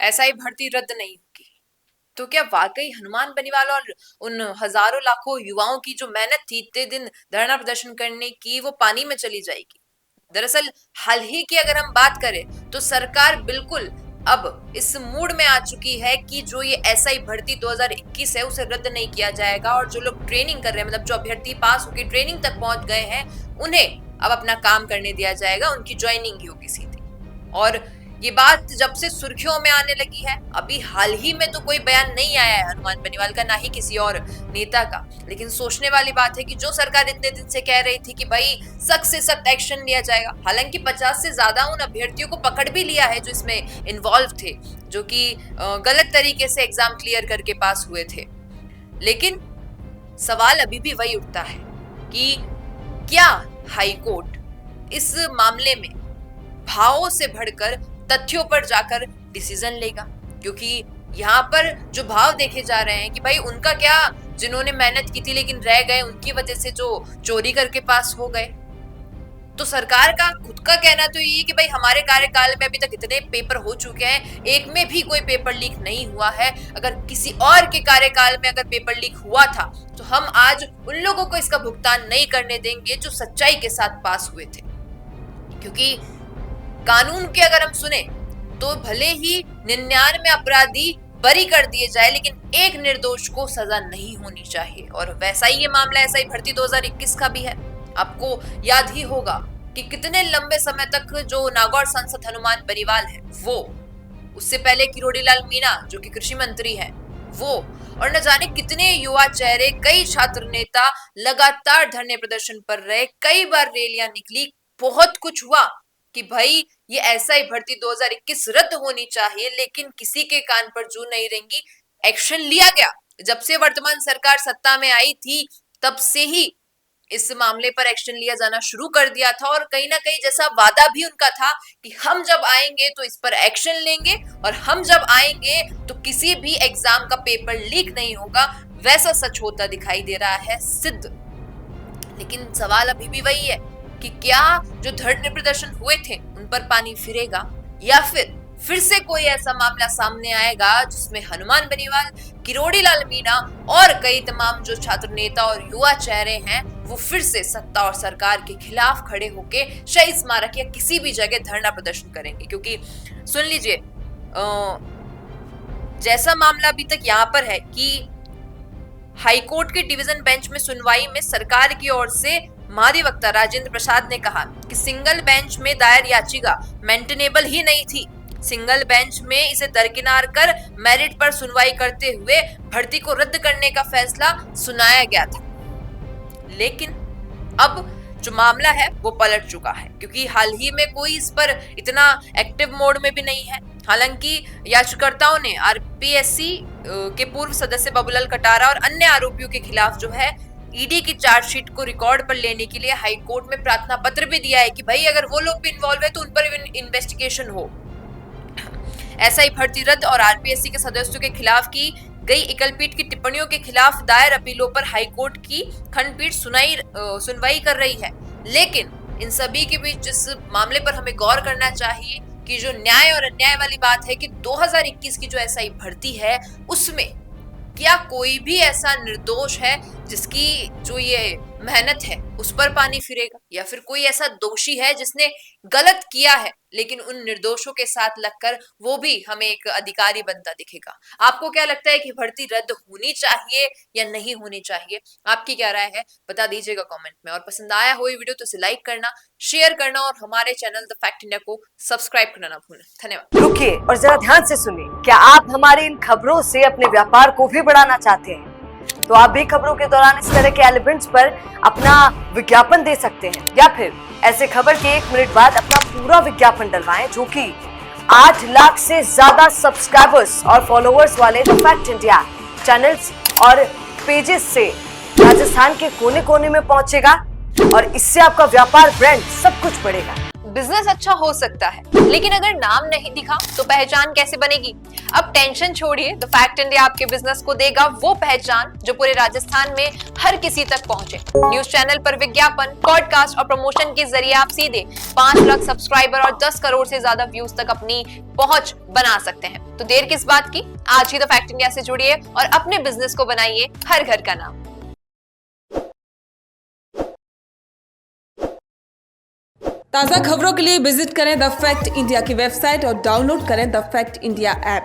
SI भर्ती रद्द नहीं होगी, तो क्या वाकई हनुमान बनीवाल और उन हजारों लाखों युवाओं की जो मेहनत थी इतने दिन धरना प्रदर्शन करने की, वो पानी में चली जाएगी? दरअसल हाल ही की अगर हम बात करें तो सरकार बिल्कुल अब इस मूड में आ चुकी है कि जो ये एसआई भर्ती 2021 है उसे रद्द नहीं किया जाएगा, और जो लोग ट्रेनिंग कर रहे हैं, मतलब जो अभ्यर्थी पास होकर ट्रेनिंग तक पहुंच गए हैं, उन्हें अब अपना काम करने दिया जाएगा, उनकी ज्वाइनिंग ही होगी सीधी। और ये बात जब से सुर्खियों में आने लगी है, अभी हाल ही में तो कोई बयान नहीं आया है हनुमान बेनीवाल का, ना ही किसी और नेता का, लेकिन सोचने वाली बात है कि जो सरकार इतने दिन से कह रही थी कि भाई सख्त से सख्त एक्शन लिया जाएगा, हालांकि 50 से ज्यादा उन अभ्यर्थियों को पकड़ भी लिया है जो इसमें इन्वॉल्व थे, जो कि गलत तरीके से एग्जाम क्लियर करके पास हुए थे, लेकिन सवाल अभी भी वही उठता है कि क्या हाई कोर्ट इस मामले में भावों से बढ़कर तथ्यों पर जाकर डिसीजन लेगा? क्योंकि यहाँ पर जो भाव देखे जा रहे हैं कि भाई उनका क्या, जिन्होंने मेहनत की थी लेकिन रह गए, उनकी वजह से जो चोरी करके पास हो गए। तो सरकार का खुद का कहना तो ये है कि भाई हमारे कार्यकाल में अभी तक इतने पेपर हो चुके हैं, एक में भी कोई पेपर लीक नहीं हुआ है। अगर किसी और के कार्यकाल में अगर पेपर लीक हुआ था तो हम आज उन लोगों को इसका भुगतान नहीं करने देंगे जो सच्चाई के साथ पास हुए थे। क्योंकि कानून के अगर हम सुने तो भले ही 99 अपराधी बरी कर दिए जाए, लेकिन एक निर्दोष को सजा नहीं होनी चाहिए। और वैसा ही ये मामला एसआई भर्ती 2021 का भी है। आपको याद ही होगा कि कितने लंबे समय तक जो नागौर सांसद हनुमान बनीवाल है वो, उससे पहले किरोड़ीलाल मीणा जो कि कृषि मंत्री है वो, और न जाने कितने युवा चेहरे, कई छात्र नेता लगातार धरने प्रदर्शन पर रहे, कई बार रैलियां निकली, बहुत कुछ हुआ कि भाई ये एसआई भर्ती 2021 रद्द होनी चाहिए, लेकिन किसी के कान पर जू नहीं रेंगी। एक्शन लिया गया। जब से वर्तमान सरकार सत्ता में आई थी तब से ही इस मामले पर एक्शन लिया जाना शुरू कर दिया था, और कहीं ना कहीं जैसा वादा भी उनका था कि हम जब आएंगे तो इस पर एक्शन लेंगे, और हम जब आएंगे तो किसी भी एग्जाम का पेपर लीक नहीं होगा, वैसा सच होता दिखाई दे रहा है सिद्ध। लेकिन सवाल अभी भी वही है कि क्या जो धरने प्रदर्शन हुए थे उन पर पानी फिरेगा, या फिर से कोई ऐसा मामला सामने आएगा जिसमें हनुमान बनीवाल, किरोड़ीलाल मीणा और कई तमाम जो छात्र नेता और युवा चेहरे हैं वो फिर से सत्ता और सरकार के खिलाफ खड़े होके शहीद स्मारक या किसी भी जगह धरना प्रदर्शन करेंगे। क्योंकि सुन लीजिए, जैसा मामला अभी तक यहाँ पर है कि हाईकोर्ट के डिवीजन बेंच में सुनवाई में सरकार की ओर से महाधिवक्ता राजेंद्र प्रसाद ने कहा कि सिंगल बेंच में दायर याचिका मेंटेनेबल ही नहीं थी। सिंगल बेंच में इसे दरकिनार कर मेरिट पर सुनवाई करते हुए भर्ती को रद्द करने का फैसला सुनाया गया था। लेकिन अब जो मामला है वो पलट चुका है, क्योंकि हाल ही में कोई इस पर इतना एक्टिव मोड में भी नहीं है। हालांकि याचिकाकर्ताओं ने आरपीएससी के पूर्व सदस्य बाबूलाल कटारा और अन्य आरोपियों के खिलाफ जो है ईडी की चार्जशीट को रिकॉर्ड पर लेने के लिए हाई कोर्ट में प्रार्थना पत्र भी दिया है कि भाई अगर वो लोग भी इन्वॉल्व है तो उन पर इन्वेस्टिगेशन हो। एसआई भर्ती रद्द और आरपीएससी के सदस्यों के खिलाफ की गई एकलपीठ की टिप्पणियों के खिलाफ दायर अपीलों पर हाईकोर्ट की खंडपीठ सुनवाई कर रही है। लेकिन इन सभी के बीच जिस मामले पर हमें गौर करना चाहिए कि जो न्याय और अन्याय वाली बात है कि 2021 की जो एसआई भर्ती है उसमें क्या कोई भी ऐसा निर्दोष है जिसकी जो ये मेहनत है उस पर पानी फिरेगा, या फिर कोई ऐसा दोषी है जिसने गलत किया है लेकिन उन निर्दोषों के साथ लगकर वो भी हमें एक अधिकारी बनता दिखेगा? आपको क्या लगता है कि भर्ती रद्द होनी चाहिए या नहीं होनी चाहिए? आपकी क्या राय है बता दीजिएगा कमेंट में। और पसंद आया हो ये वीडियो तो इसे लाइक करना, शेयर करना और हमारे चैनल द फैक्ट इंडिया को सब्सक्राइब करना ना भूलें। धन्यवाद। रुकिए और जरा ध्यान से सुनिए। क्या आप हमारी इन खबरों से अपने व्यापार को भी बढ़ाना चाहते हैं? तो आप भी खबरों के दौरान इस तरह के एलिमेंट्स पर अपना विज्ञापन दे सकते हैं, या फिर ऐसे खबर के 1 मिनट बाद अपना पूरा विज्ञापन डलवाएं, जो कि 8 लाख से ज्यादा सब्सक्राइबर्स और फॉलोअर्स वाले द फैक्ट इंडिया चैनल्स और पेजेस से राजस्थान के कोने कोने में पहुंचेगा, और इससे आपका व्यापार, ब्रांड सब कुछ बढ़ेगा। बिजनेस अच्छा हो सकता है, लेकिन अगर नाम नहीं दिखा तो पहचान कैसे बनेगी? अब टेंशन छोड़िए, द फैक्ट इंडिया आपके बिजनेस को देगा वो पहचान जो पूरे राजस्थान में हर किसी तक पहुंचे। न्यूज चैनल पर विज्ञापन, पॉडकास्ट और प्रमोशन के जरिए आप सीधे 5 लाख सब्सक्राइबर और 10 करोड़ से ज्यादा व्यूज तक अपनी पहुंच बना सकते हैं। तो देर किस बात की, आज ही द फैक्ट इंडिया से जुड़िए और अपने बिजनेस को बनाइए हर घर का नाम। ताज़ा खबरों के लिए विजिट करें द फैक्ट इंडिया की वेबसाइट और डाउनलोड करें द फैक्ट इंडिया ऐप।